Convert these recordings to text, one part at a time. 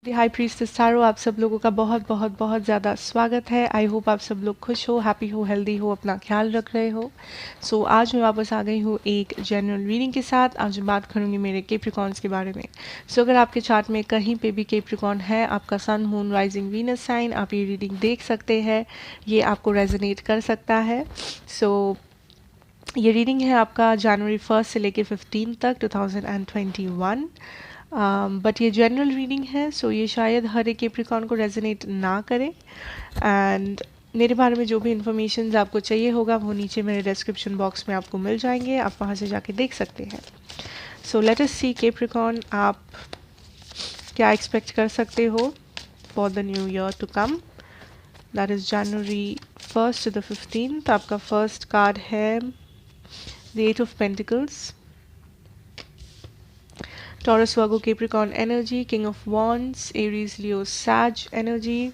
High priestess tarot, आप सब लोगों का बहुत बहुत बहुत ज़्यादा स्वागत है। आई होप आप सब लोग खुश हो, हैप्पी हो, हेल्दी हो, अपना ख्याल रख रहे हो। आज मैं वापस आ गई हूँ एक जनरल रीडिंग के साथ। आज मैं बात करूँगी मेरे कैप्रिकॉर्न्स के बारे में। अगर आपके चार्ट में कहीं पे भी कैप्रिकॉर्न है, आपका सन, मून, राइजिंग, वीनस साइन, आप ये रीडिंग देख सकते हैं। ये आपको रेजोनेट कर सकता है। ये रीडिंग है आपका जनवरी 1 से लेकर 15 तक 2021। बट ये जनरल रीडिंग है, ये शायद हर एक कैप्रिकॉर्न को रेजोनेट ना करे। एंड मेरे बारे में जो भी इंफॉर्मेशन आपको चाहिए होगा वो नीचे मेरे डिस्क्रिप्शन बॉक्स में आपको मिल जाएंगे, आप वहाँ से जाके देख सकते हैं। लेट अस सी कैप्रिकॉर्न, आप क्या एक्सपेक्ट कर सकते हो for the new year to come, that is January 1 to the 15th। आपका फर्स्ट कार्ड है the 8 of Pentacles, Taurus, Virgo, Capricorn energy, King of Wands, Aries, Leo, Sag energy.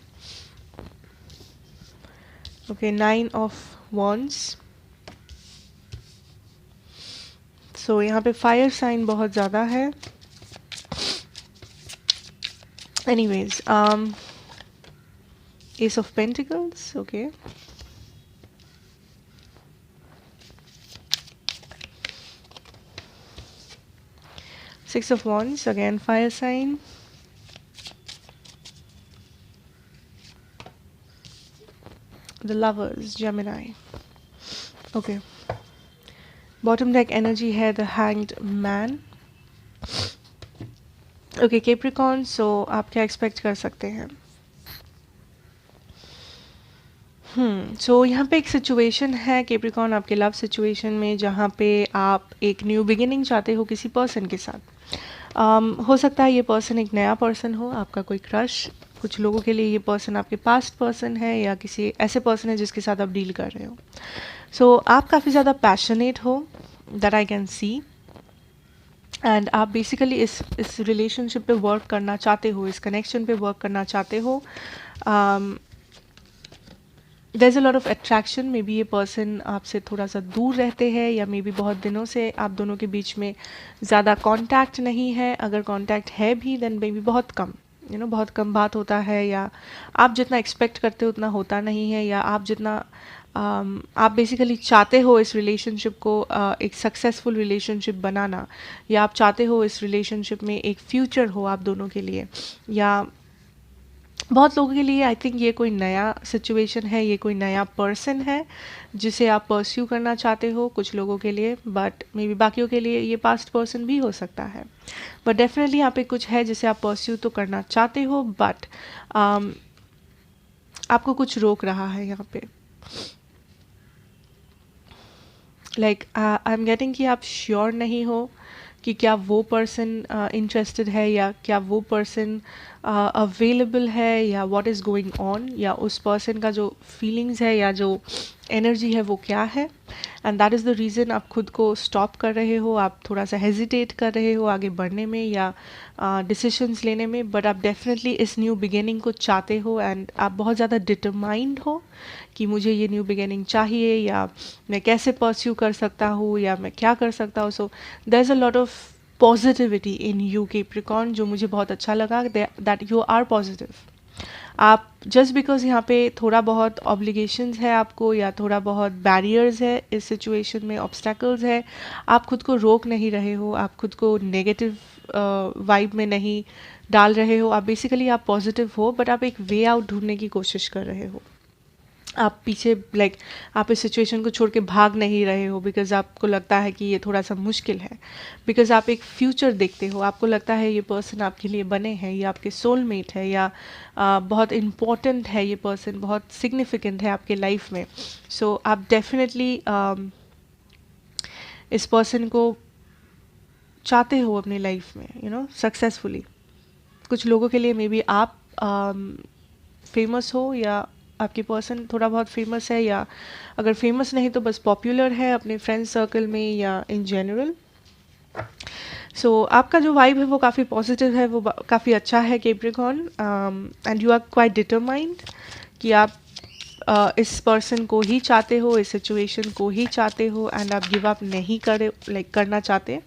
Okay, 9 of Wands. यहाँ पे fire sign बहुत ज़्यादा है। Anyways, Ace of Pentacles, okay. Six of Wands, again fire sign. The Lovers, Gemini. Okay. Bottom deck energy है the Hanged Man. Okay, Capricorn, आप क्या expect कर सकते हैं? यहाँ पे एक सिचुएशन है कैप्रिकॉर्न, आपके लव सिचुएशन में, जहाँ पे आप एक न्यू बिगिनिंग चाहते हो किसी पर्सन के साथ। हो सकता है ये पर्सन एक नया पर्सन हो, आपका कोई क्रश। कुछ लोगों के लिए ये पर्सन आपके पास्ट पर्सन है या किसी ऐसे पर्सन है जिसके साथ आप डील कर रहे हो। आप काफ़ी ज़्यादा पैशनेट हो, that I can see. And आप बेसिकली इस रिलेशनशिप पे वर्क करना चाहते हो, इस कनेक्शन पे वर्क करना चाहते हो। There is a lot of attraction. Maybe ये पर्सन आपसे थोड़ा सा दूर रहते हैं, या मे बी बहुत दिनों से आप दोनों के बीच में ज़्यादा कांटेक्ट नहीं है। अगर कांटेक्ट है भी देन मे बी बहुत कम, बहुत कम बात होता है, या आप जितना एक्सपेक्ट करते हो उतना होता नहीं है, या आप जितना आप बेसिकली चाहते हो इस रिलेशनशिप को एक सक्सेसफुल रिलेशनशिप बनाना, या आप चाहते हो इस रिलेशनशिप में एक फ्यूचर हो आप दोनों के लिए। या बहुत लोगों के लिए आई थिंक ये कोई नया सिचुएशन है, ये कोई नया पर्सन है जिसे आप परस्यू करना चाहते हो कुछ लोगों के लिए, बट मे बी बाकियों के लिए ये पास्ट पर्सन भी हो सकता है। बट डेफिनेटली यहाँ पे कुछ है जिसे आप परस्यू तो करना चाहते हो, बट आपको कुछ रोक रहा है यहाँ पे। लाइक आई एम गेटिंग कि आप श्योर नहीं हो कि क्या वो पर्सन इंटरेस्टेड है, या क्या वो पर्सन अवेलेबल है, या व्हाट इज़ गोइंग ऑन, या उस पर्सन का जो फीलिंग्स है या जो एनर्जी है वो क्या है। And that is the reason आप खुद को स्टॉप कर रहे हो, आप थोड़ा सा हेजिटेट कर रहे हो आगे बढ़ने में या डिसीशंस लेने में। बट आप डेफिनेटली इस न्यू बिगिनिंग को चाहते हो, एंड आप बहुत ज़्यादा डिटरमाइंड हो कि मुझे ये न्यू बिगिनिंग चाहिए, या मैं कैसे परस्यू कर सकता हूँ, या मैं क्या कर सकता हूँ। There is a lot of positivity in you Capricorn, जो मुझे बहुत अच्छा लगा, दैट यू आर पॉजिटिव। आप जस्ट बिकॉज यहाँ पे थोड़ा बहुत ऑब्लिगेशंस है आपको, या थोड़ा बहुत बैरियर्स है इस सिचुएशन में, ऑब्स्टैकल्स है, आप खुद को रोक नहीं रहे हो, आप खुद को नेगेटिव वाइब में नहीं डाल रहे हो। आप बेसिकली आप पॉजिटिव हो, बट आप एक वे आउट ढूंढने की कोशिश कर रहे हो। आप पीछे आप इस सिचुएशन को छोड़ के भाग नहीं रहे हो, बिकॉज आपको लगता है कि ये थोड़ा सा मुश्किल है, बिकॉज आप एक फ्यूचर देखते हो, आपको लगता है ये पर्सन आपके लिए बने हैं, ये आपके सोलमेट है, या बहुत इम्पॉर्टेंट है ये पर्सन, बहुत सिग्निफिकेंट है आपके लाइफ में। आप डेफिनेटली इस पर्सन को चाहते हो अपनी लाइफ में, सक्सेसफुली। कुछ लोगों के लिए मे बी आप फेमस हो, या आपकी पर्सन थोड़ा बहुत फेमस है, या अगर फेमस नहीं तो बस पॉपुलर है अपने फ्रेंड सर्कल में या इन जनरल। आपका जो वाइब है वो काफ़ी पॉजिटिव है, वो काफ़ी अच्छा है Capricorn. And you are quite determined कि आप इस पर्सन को ही चाहते हो, इस सिचुएशन को ही चाहते हो, एंड आप गिव अप नहीं करना चाहते।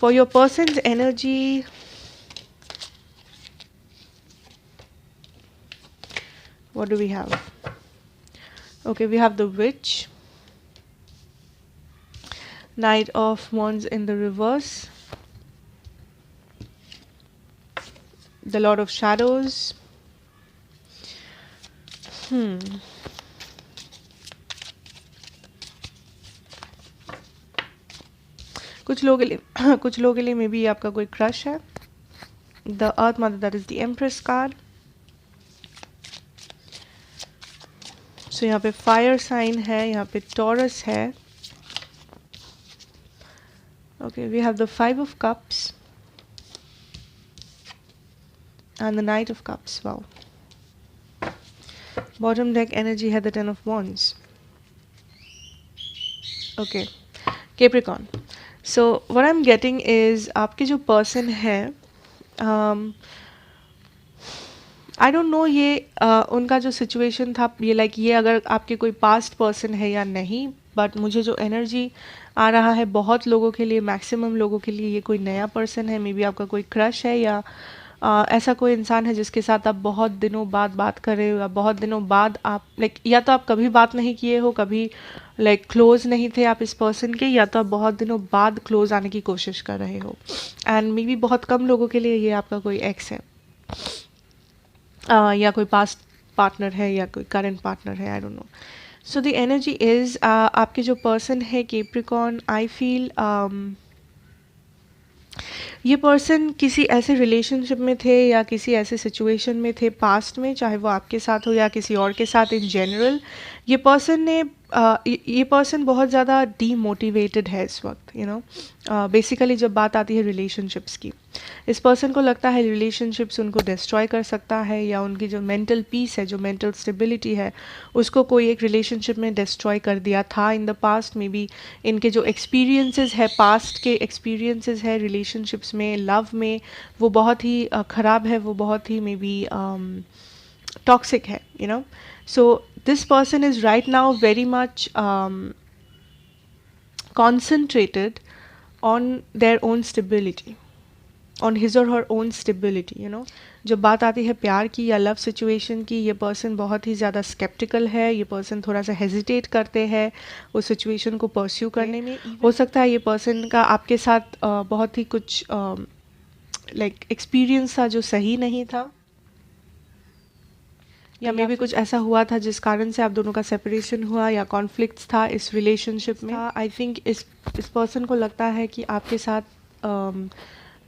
For your person's energy, what do we have? Okay, we have the Witch, Knight of Wands in the reverse, the Lord of Shadows. कुछ लोगों के लिए कुछ लोगों के लिए मे बी आपका कोई क्रश है. The earth mother, that is the empress card. So यहाँ पे फायर साइन है, यहाँ पे टॉरस है. Okay, we have the 5 of cups and the Knight of Cups. Wow. Bottom deck energy had the 10 of Wands. Okay, Capricorn. So what I'm getting is आपके जो person है, आई don't no ये उनका जो सिचुएशन था, ये like ये अगर आपके कोई पास्ट पर्सन है या नहीं, बट मुझे जो एनर्जी आ रहा है बहुत लोगों के लिए, मैक्सिमम लोगों के लिए ये कोई नया पर्सन है. मे बी आपका कोई क्रश है या ऐसा कोई इंसान है जिसके साथ आप बहुत दिनों बाद बात कर रहे हो, या बहुत दिनों बाद आप लाइक या तो आप कभी बात नहीं किए हो, कभी लाइक क्लोज नहीं थे आप इस पर्सन के, या तो आप बहुत दिनों बाद क्लोज आने की कोशिश कर रहे हो. एंड मे बी बहुत कम लोगों के लिए ये आपका कोई एक्स है, या कोई पास्ट पार्टनर है या कोई करंट पार्टनर है, आई don't no. So the energy is आपके जो पर्सन है कैप्रिकॉर्न, आई फील ये पर्सन किसी ऐसे रिलेशनशिप में थे या किसी ऐसे सिचुएशन में थे पास्ट में, चाहे वो आपके साथ हो या किसी और के साथ. इन जनरल ये पर्सन बहुत ज़्यादा डीमोटिवेटेड है इस वक्त. यू नो, बेसिकली जब बात आती है रिलेशनशिप्स की, इस पर्सन को लगता है रिलेशनशिप्स उनको डिस्ट्रॉय कर सकता है, या उनकी जो मेंटल पीस है, जो मेंटल स्टेबिलिटी है, उसको कोई एक रिलेशनशिप में डिस्ट्रॉय कर दिया था in the past. May be इनके जो एक्सपीरियंसेस है, पास्ट के एक्सपीरियंसेस है रिलेशनशिप्स में, लव में, वो बहुत ही ख़राब है, वो बहुत ही मे बी टॉक्सिक है. You know, so this person is right now very much concentrated on their own stability, on his or her own stability. You know, जब बात आती है प्यार की या लव सिचुएशन की, ये पर्सन बहुत ही ज़्यादा स्केप्टिकल है. ये पर्सन थोड़ा सा हेजिटेट करते हैं उस सिचुएशन को परस्यू करने में. हो सकता है ये पर्सन का आपके साथ बहुत ही कुछ लाइक एक्सपीरियंस था जो सही नहीं था, या मे बी कुछ ऐसा हुआ था जिस कारण से आप दोनों का सेपरेशन हुआ, या कॉन्फ्लिक्ट्स था इस रिलेशनशिप में. आई थिंक इस पर्सन को लगता है कि आपके साथ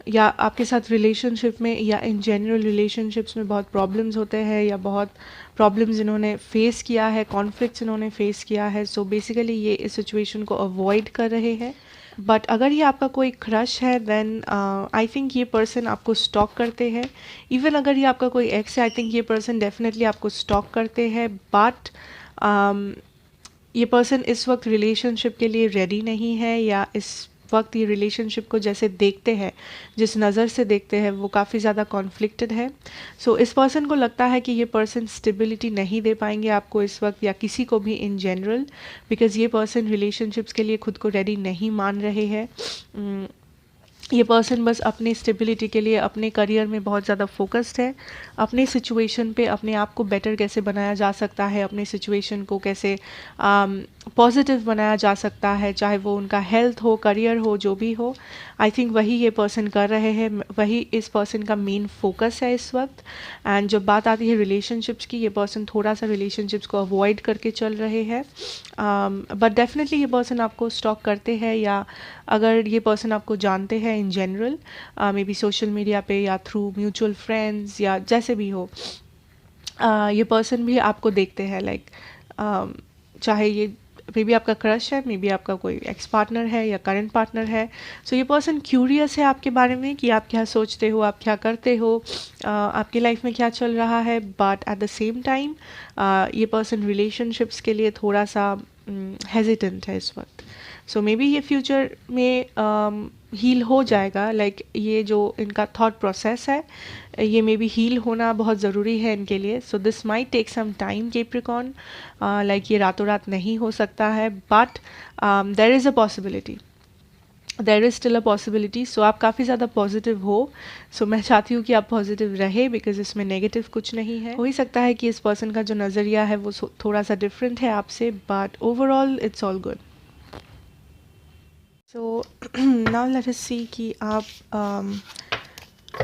या आपके साथ रिलेशनशिप में या इन जनरल रिलेशनशिप्स में बहुत प्रॉब्लम्स होते हैं, या बहुत प्रॉब्लम्स इन्होंने फेस किया है, कॉन्फ्लिक्ट्स इन्होंने फेस किया है. सो बेसिकली ये इस सिचुएशन को अवॉइड कर रहे हैं. बट अगर ये आपका कोई क्रश है, देन आई थिंक ये पर्सन आपको स्टॉक करते हैं. इवन अगर ये आपका कोई एक्स है, आई थिंक ये पर्सन डेफिनेटली आपको स्टॉक करते हैं. बट ये पर्सन इस वक्त रिलेशनशिप के लिए रेडी नहीं है, या इस वक्त ये रिलेशनशिप को जैसे देखते हैं, जिस नज़र से देखते हैं, वो काफ़ी ज़्यादा कॉन्फ्लिक्टेड है. सो इस पर्सन को लगता है कि ये पर्सन स्टेबिलिटी नहीं दे पाएंगे आपको इस वक्त, या किसी को भी इन जनरल, बिकॉज ये पर्सन रिलेशनशिप्स के लिए खुद को रेडी नहीं मान रहे हैं. ये पर्सन बस अपनी स्टेबिलिटी के लिए अपने करियर में बहुत ज़्यादा फोकस्ड है, अपने सिचुएशन पे, अपने आप को बेटर कैसे बनाया जा सकता है, अपने सिचुएशन को कैसे पॉजिटिव बनाया जा सकता है, चाहे वो उनका हेल्थ हो, करियर हो, जो भी हो. आई थिंक वही ये पर्सन कर रहे हैं, वही इस पर्सन का मेन फोकस है इस वक्त. एंड जब बात आती है रिलेशनशिप्स की, ये पर्सन थोड़ा सा रिलेशनशिप्स को अवॉइड करके चल रहे हैं. बट डेफिनेटली ये पर्सन आपको स्टॉक करते हैं, या अगर ये पर्सन आपको जानते हैं in general, may be social media पे या थ्रू म्यूचुअल फ्रेंड्स या जैसे भी हो, ये पर्सन भी आपको देखते हैं. लाइक चाहे ये मे बी आपका क्रश है, मे बी आपका कोई एक्स पार्टनर है या करंट पार्टनर है. सो ये पर्सन क्यूरियस है आपके बारे में कि आप क्या सोचते हो, आप क्या करते हो, आपकी लाइफ में क्या चल रहा है. But at the same time ये पर्सन रिलेशनशिप्स के लिए थोड़ा सा हेजिटेंट है इस वक्त. सो मे बी ये फ्यूचर में हील हो जाएगा. लाइक ये जो इनका थॉट प्रोसेस है, ये मे बी हील होना बहुत ज़रूरी है इनके लिए. So this might take some time Capricorn. Like ये रातों रात नहीं हो सकता है, but there is a possibility. There is still a possibility. So आप काफ़ी ज़्यादा पॉजिटिव हो. सो मैं चाहती हूँ कि आप पॉजिटिव रहे, बिकॉज इसमें नेगेटिव कुछ नहीं है. हो ही सकता है कि इस पर्सन का जो नज़रिया है वो थोड़ा सा डिफरेंट है आपसे, but overall it's all good. So now let us see कि आप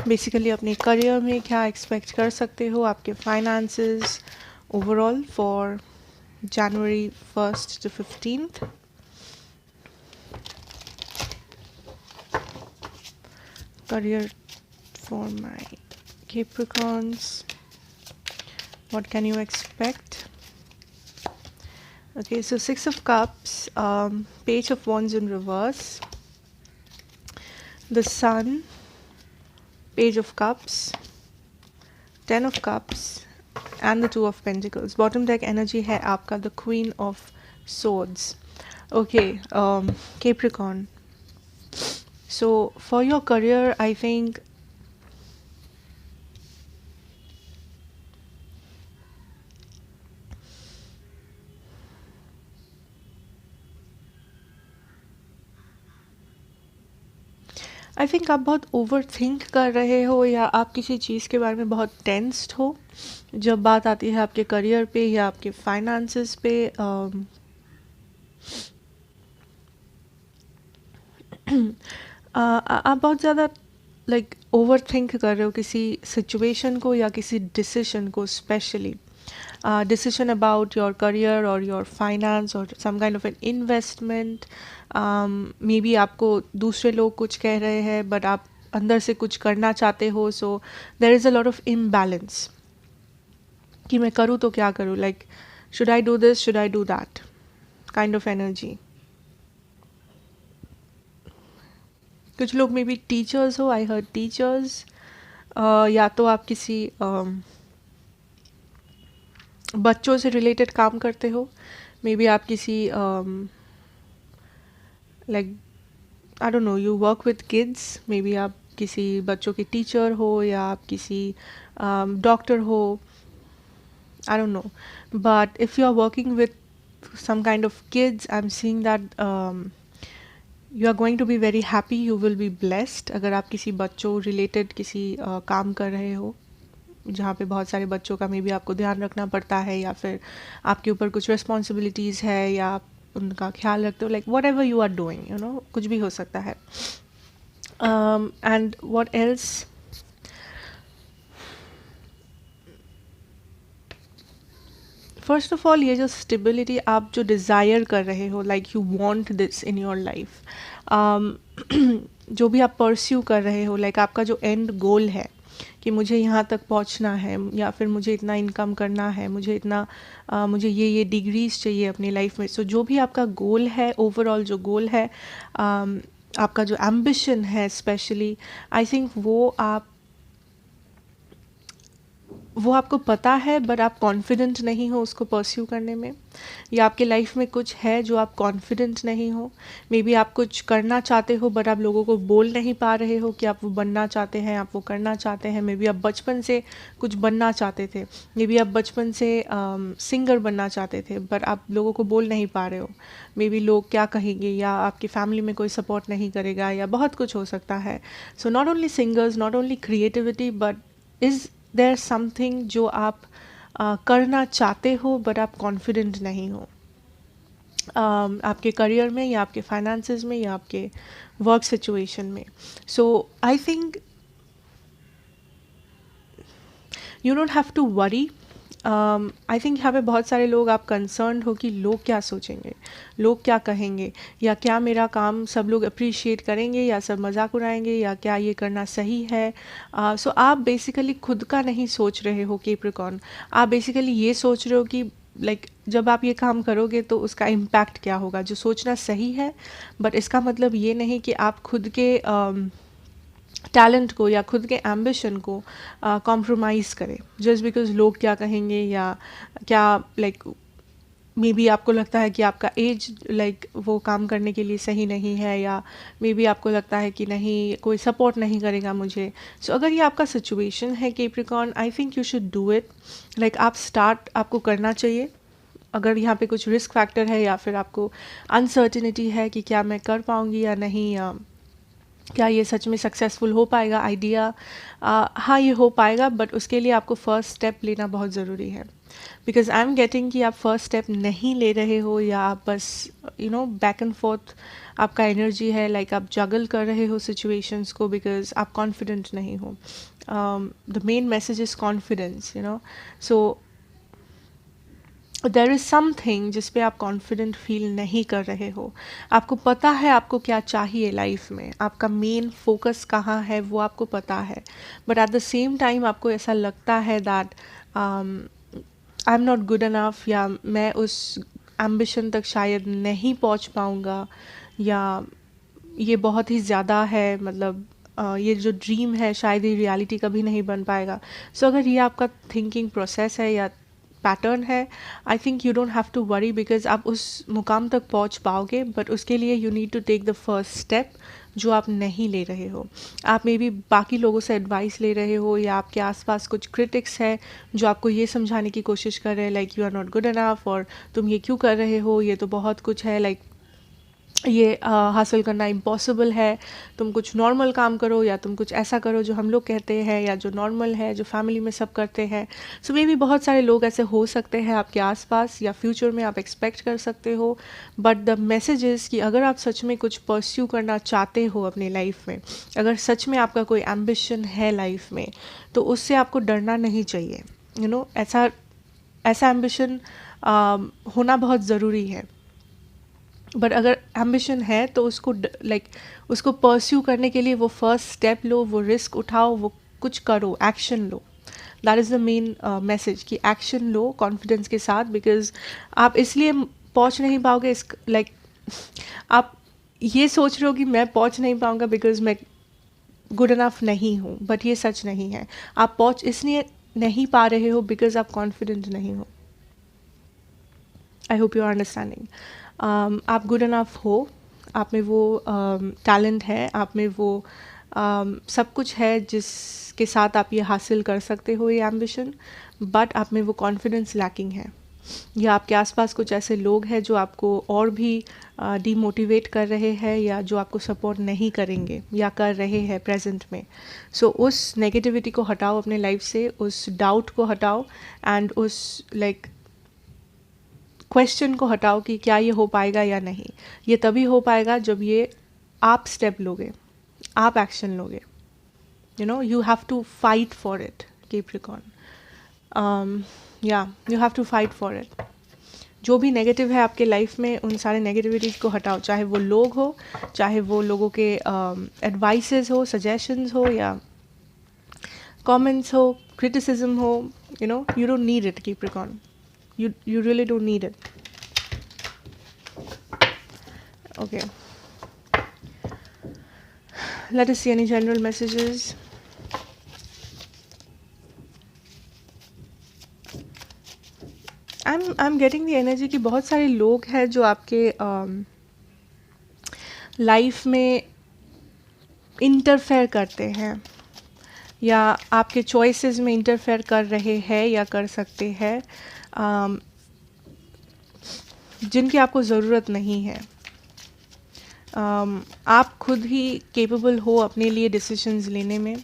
बेसिकली अपने करियर में क्या एक्सपेक्ट कर सकते हो, आपके finances overall for January 1st to 15th. Career for my Capricorns. What can you expect? Okay, so Six of Cups, Page of Wands in reverse, the Sun, Page of Cups, Ten of Cups, and the Two of Pentacles. Bottom deck energy है आपका the Queen of Swords. Okay, Capricorn. So for your career, I think आप बहुत over think कर रहे हो, या आप किसी चीज़ के बारे में बहुत टेंस्ड हो जब बात आती है आपके करियर पे या आपके फाइनेंसेस पे. आप बहुत ज़्यादा लाइक ओवर थिंक कर रहे हो किसी सिचुएशन को या किसी डिसीजन को, specially decision about your career or your finance or some kind of an investment. Maybe आपको दूसरे लोग कुछ कह रहे हैं बट आप अंदर से कुछ करना चाहते हो. So there is a lot of imbalance कि मैं करूँ तो क्या करूँ, like should I do this, should I do that kind of energy. कुछ लोग मे बी टीचर्स हो, आई हर्ड टीचर्स, या तो आप किसी बच्चों से रिलेटेड काम करते हो. मे बी आप किसी like I don't no, you work with kids. May be आप किसी बच्चों के टीचर हो या आप किसी डॉक्टर हो, I don't know. But if you are working with some kind of kids, I'm seeing that you are going to be very happy, you will be blessed. अगर आप किसी बच्चों रिलेटेड किसी काम कर रहे हो जहाँ पे बहुत सारे बच्चों का मे बी आपको ध्यान रखना पड़ता है, या फिर आपके ऊपर कुछ रिस्पॉन्सिबिलिटीज़ है, या आप उनका ख्याल रखते हो, like what ever you are doing, you know, कुछ भी हो सकता है. And what else, first of all ये जो स्टेबिलिटी आप जो डिज़ायर कर रहे हो, like you want this in your life, जो भी आप परस्यू कर रहे हो, लाइक आपका जो एंड गोल है कि मुझे यहाँ तक पहुँचना है, या फिर मुझे इतना इनकम करना है, मुझे इतना मुझे ये डिग्रीज चाहिए अपनी लाइफ में. सो जो भी आपका गोल है, ओवरऑल जो गोल है, आपका जो एम्बिशन है स्पेशली, आई थिंक वो आपको पता है बट आप कॉन्फिडेंट नहीं हो उसको परस्यू करने में, या आपके लाइफ में कुछ है जो आप कॉन्फिडेंट नहीं हो. मे बी आप कुछ करना चाहते हो बट आप लोगों को बोल नहीं पा रहे हो कि आप वो बनना चाहते हैं, आप वो करना चाहते हैं. मे बी आप बचपन से कुछ बनना चाहते थे, मे बी आप बचपन से सिंगर बनना चाहते थे बट आप लोगों को बोल नहीं पा रहे हो. मे बी लोग क्या कहेंगे, या आपकी फैमिली में कोई सपोर्ट नहीं करेगा, या बहुत कुछ हो सकता है. So not only singers, not only creativity, but is there something जो आप करना चाहते हो बट आप कॉन्फिडेंट नहीं हो, आपके करियर में या आपके फाइनेंसेस में या आपके वर्क सिचुएशन में. So I think you don't have to worry. I think यहाँ पे बहुत सारे लोग आप कंसर्न हो कि लोग क्या सोचेंगे, लोग क्या कहेंगे, या क्या मेरा काम सब लोग अप्रिशिएट करेंगे, या सब मजाक उड़ाएंगे, या क्या ये करना सही है. सो आप बेसिकली खुद का नहीं सोच रहे हो कैप्रिकॉर्न, आप बेसिकली ये सोच रहे हो कि लाइक जब आप ये काम करोगे तो उसका इम्पैक्ट क्या होगा, जो सोचना सही है. बट इसका मतलब ये नहीं कि आप खुद के टैलेंट को या खुद के एम्बिशन को कॉम्प्रोमाइज़ करें जस्ट बिकॉज लोग क्या कहेंगे, या क्या लाइक मे बी आपको लगता है कि आपका एज लाइक वो काम करने के लिए सही नहीं है, या मे बी आपको लगता है कि नहीं कोई सपोर्ट नहीं करेगा मुझे. सो अगर ये आपका सिचुएशन है Capricorn, I think you should do it. Like आप स्टार्ट आपको करना चाहिए. अगर यहाँ पे कुछ रिस्क फैक्टर है या फिर आपको अनसर्टिनिटी है कि क्या मैं कर पाऊँगी या नहीं, या क्या ये सच में सक्सेसफुल हो पाएगा आइडिया, हाँ ये हो पाएगा, बट उसके लिए आपको फर्स्ट स्टेप लेना बहुत ज़रूरी है। बिकॉज आई एम गेटिंग कि आप फर्स्ट स्टेप नहीं ले रहे हो, या आप बस बैक एंड फोर्थ आपका एनर्जी है, लाइक आप जगल कर रहे हो सिचुएशंस को बिकॉज आप कॉन्फिडेंट नहीं हो। The main message is confidence, so there is something जिस पे आप कॉन्फिडेंट फील नहीं कर रहे हो। आपको पता है आपको क्या चाहिए लाइफ में, आपका मेन फोकस कहाँ है वो आपको पता है, but at the same time आपको ऐसा लगता है that I am not good enough, या मैं उस एम्बिशन तक शायद नहीं पहुँच पाऊँगा, या ये बहुत ही ज़्यादा है, मतलब ये जो ड्रीम है शायद ये रियलिटी कभी नहीं बन पाएगा। सो अगर ये आपका थिंकिंग प्रोसेस है या पैटर्न है, I think you don't have to worry, because आप उस मुकाम तक पहुंच पाओगे, बट उसके लिए you need to take the first step जो आप नहीं ले रहे हो। आप मे बी बाकी लोगों से एडवाइस ले रहे हो, या आपके आसपास कुछ क्रिटिक्स है जो आपको ये समझाने की कोशिश कर रहे हैं like you are not good enough, और तुम ये क्यों कर रहे हो, ये तो बहुत कुछ है, लाइक ये हासिल करना इम्पॉसिबल है, तुम कुछ नॉर्मल काम करो, या तुम कुछ ऐसा करो जो हम लोग कहते हैं या जो नॉर्मल है, जो फैमिली में सब करते हैं। सो मे भी बहुत सारे लोग ऐसे हो सकते हैं आपके आसपास, या फ्यूचर में आप एक्सपेक्ट कर सकते हो, बट द मैसेज इज़ कि अगर आप सच में कुछ परस्यू करना चाहते हो अपनी लाइफ में, अगर सच में आपका कोई एम्बिशन है लाइफ में, तो उससे आपको डरना नहीं चाहिए। ऐसा ऐसा एम्बिशन होना बहुत ज़रूरी है, बट अगर एम्बिशन है तो उसको उसको परस्यू करने के लिए वो फर्स्ट स्टेप लो, वो रिस्क उठाओ, वो कुछ करो, action low. That is the main message कि एक्शन लो कॉन्फिडेंस के साथ, बिकॉज आप इसलिए पहुंच नहीं पाओगे आप ये सोच रहे हो कि मैं पहुंच नहीं पाऊंगा बिकॉज मैं गुड इनफ नहीं हूँ, बट ये सच नहीं है। आप पहुंच इसलिए नहीं पा रहे हो बिकॉज आप कॉन्फिडेंट नहीं हो। I hope you are understanding. आप गुड इनफ हो, आप में वो टैलेंट है, आप में वो सब कुछ है जिसके साथ आप ये हासिल कर सकते हो ये एम्बिशन, बट आप में वो कॉन्फिडेंस लैकिंग है, या आपके आसपास कुछ ऐसे लोग हैं जो आपको और भी डीमोटिवेट कर रहे हैं, या जो आपको सपोर्ट नहीं करेंगे या कर रहे हैं प्रेजेंट में। सो उस नेगेटिविटी को हटाओ अपने लाइफ से, उस डाउट को हटाओ, एंड उस क्वेश्चन को हटाओ कि क्या ये हो पाएगा या नहीं। ये तभी हो पाएगा जब ये आप स्टेप लोगे, आप एक्शन लोगे। You have to fight for it, Capricorn. या you have to fight for it. जो भी नेगेटिव है आपके लाइफ में, उन सारे नेगेटिविटीज़ को हटाओ, चाहे वो लोग हो, चाहे वो लोगों के एडवाइसेस हो, सजेशंस हो, या कमेंट्स हो, क्रिटिसिज्म हो। You don't need it, Capricorn. You really don't need it. Okay, let us see any general messages. I'm getting the energy कि बहुत सारे लोग हैं जो आपके लाइफ में इंटरफेयर करते हैं, या आपके चॉइसेस में इंटरफेयर कर रहे हैं या कर सकते हैं, जिनकी आपको ज़रूरत नहीं है। आप खुद ही केपेबल हो अपने लिए डिसीजंस लेने में,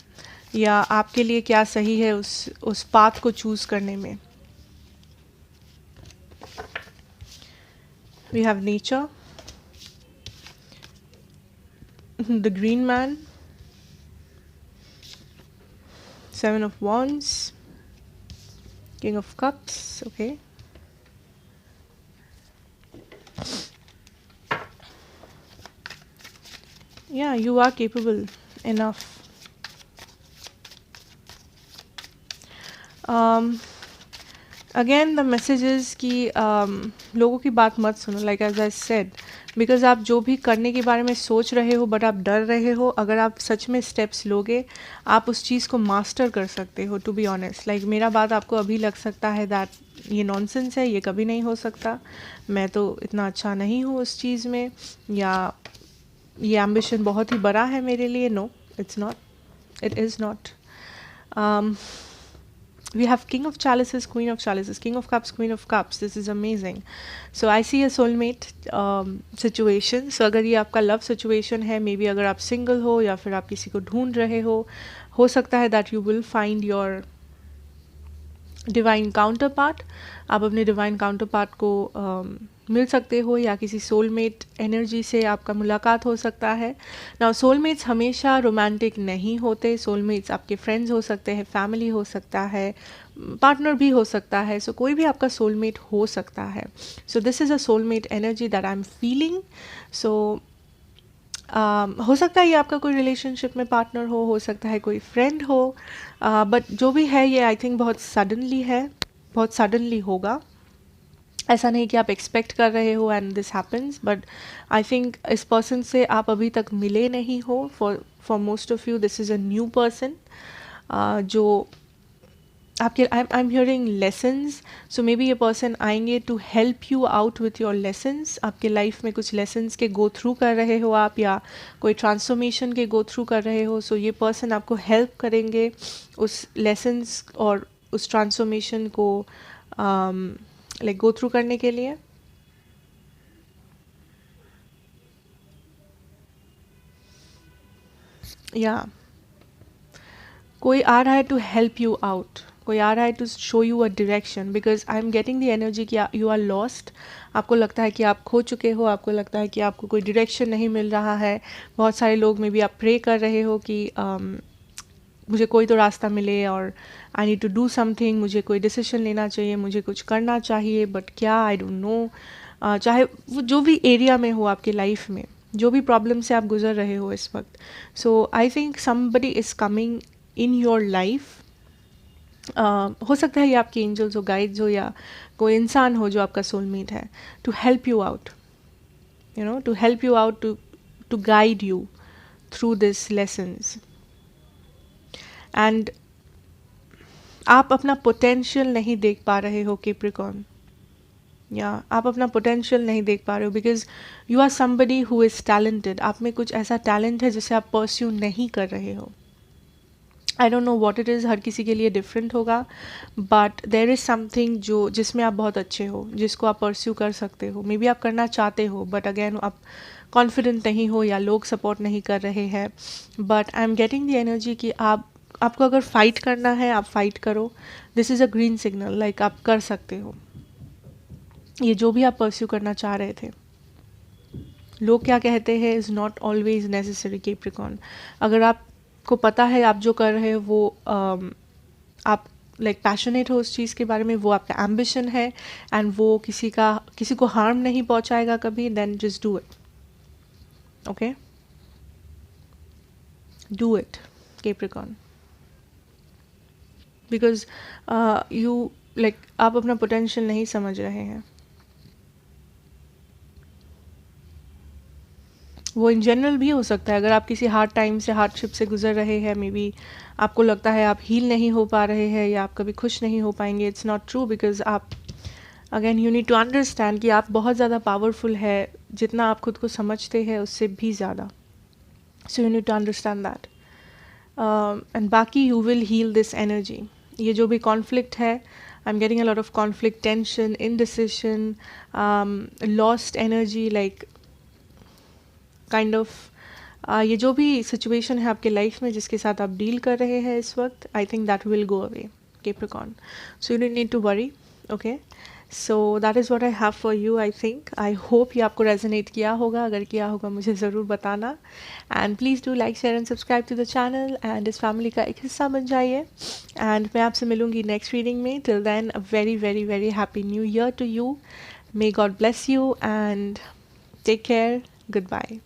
या आपके लिए क्या सही है उस पाथ को चूज़ करने में। We have nature, the green man, seven of wands, king of cups. Okay, yeah, you are capable enough. Again the message is कि लोगों की बात मत सुनो, like as I said, because आप जो भी करने के बारे में सोच रहे हो बट आप डर रहे हो, अगर आप सच में स्टेप्स लोगे आप उस चीज़ को मास्टर कर सकते हो। टू बी ऑनेस्ट, लाइक मेरा बात आपको अभी लग सकता है दैट ये नॉनसेंस है, ये कभी नहीं हो सकता, मैं तो इतना अच्छा नहीं हूँ उस चीज़ में, या ये एम्बिशन बहुत ही बड़ा है मेरे लिए। No, it's not, it is not. we have King of Chalices, Queen of Chalices, King of Cups, Queen of Cups. This is amazing. So I see a soulmate situation. So अगर ये आपका love situation है, maybe अगर आप single हो या फिर आप किसी को ढूंढ रहे हो सकता है that you will find your divine counter part. आप अपने डिवाइन काउंटर पार्ट को मिल सकते हो या किसी सोलमेट एनर्जी से आपका मुलाकात हो सकता है. नाउ सोलमेट्स हमेशा रोमांटिक नहीं होते. सोलमेट्स आपके फ्रेंड्स हो सकते हैं, फैमिली हो सकता है, पार्टनर भी हो सकता है. सो कोई भी आपका सोलमेट हो सकता है. So this is a soulmate energy that I am feeling. So हो सकता है ये आपका कोई रिलेशनशिप में पार्टनर हो सकता है कोई फ्रेंड हो, बट जो भी है ये आई थिंक बहुत सडनली है, बहुत सडनली होगा. ऐसा नहीं कि आप एक्सपेक्ट कर रहे हो and this happens, but I think इस पर्सन से आप अभी तक मिले नहीं हो. For most of you this is a new person जो आपके I am hearing lessons. So maybe ये पर्सन आएंगे to help you out with your lessons. आपके लाइफ में कुछ लेसन्स के गो थ्रू कर रहे हो आप, या कोई ट्रांसफॉर्मेशन के गो थ्रू कर रहे हो. सो ये पर्सन आपको हेल्प करेंगे उस लेसन्स और उस ट्रांसफॉर्मेशन को लाइक गो थ्रू करने के लिए. या कोई आ रहा है टू हेल्प यू आउट, कोई आ रहा है to show you a direction, because I am getting the energy कि यू आर लॉस्ट. आपको लगता है कि आप खो चुके हो, आपको लगता है कि आपको कोई डायरेक्शन नहीं मिल रहा है. बहुत सारे लोग में भी आप प्रे कर रहे हो कि मुझे कोई तो रास्ता मिले और I need to do something, मुझे कोई डिसीजन लेना चाहिए, मुझे कुछ करना चाहिए, बट क्या आई डोंट नो. चाहे वो जो भी एरिया में हो आपके लाइफ में, जो भी प्रॉब्लम से आप गुजर रहे हो इस वक्त. So I think somebody is coming in your life. हो सकता है ये आपके एंजल्स हो, गाइड्स हो, या कोई इंसान हो जो आपका सोलमेट है, to help you out, you know, to help you out, to guide you through this lessons. And आप अपना पोटेंशियल नहीं देख पा रहे हो कैप्रिकॉर्न, या आप अपना पोटेंशियल नहीं देख पा रहे हो because you are somebody who is talented. आप में कुछ ऐसा टैलेंट है जिसे आप परस्यू नहीं कर रहे हो. I don't know what it is, हर किसी के लिए डिफरेंट होगा, बट देर इज़ समथिंग जो जिसमें आप बहुत अच्छे हो, जिसको आप परस्यू कर सकते हो. मे बी आप करना चाहते हो बट अगेन आप कॉन्फिडेंट नहीं हो या लोग सपोर्ट नहीं कर रहे हैं. But I am getting the energy कि आपको अगर फाइट करना है आप फाइट करो. This is a green signal, like आप कर सकते हो ये जो भी आप परस्यू करना चाह रहे थे. लोग क्या कहते हैं is not always necessary Capricorn. अगर आपको पता है आप जो कर रहे हो वो आप लाइक पैशनेट हो उस चीज़ के बारे में, वो आपका एम्बिशन है एंड वो किसी को हार्म नहीं पहुंचाएगा कभी, then just do it. Okay, do it Capricorn, because you like आप अपना पोटेंशियल नहीं समझ रहे हैं. वो इन जनरल भी हो सकता है. अगर आप किसी हार्ड टाइम से, हार्डशिप से गुजर रहे हैं, मे बी आपको लगता है आप हील नहीं हो पा रहे हैं या आप कभी खुश नहीं हो पाएंगे. इट्स नॉट ट्रू, बिकॉज आप again you need to understand कि आप बहुत ज़्यादा पावरफुल है, जितना आप खुद को समझते हैं उससे भी ज़्यादा. So you need to understand that and बाकी you will heal this energy. ये जो भी कॉन्फ्लिक्ट है, I am getting a lot of conflict, tension, indecision, lost energy, like kind of ये जो भी सिचुएशन है आपके लाइफ में जिसके साथ आप डील कर रहे हैं इस वक्त, I think that will go away Capricorn. So you don't need to worry. Okay, so that is what I have for you. I think, I hope ये आपको रेजोनेट किया होगा. अगर किया होगा मुझे ज़रूर बताना. And please do like, share and subscribe to the channel and इस फैमिली का एक हिस्सा बन जाइए. एंड मैं आपसे मिलूंगी नेक्स्ट रीडिंग में. Till then a very very very happy new year to you. May God bless you and take care. Good bye.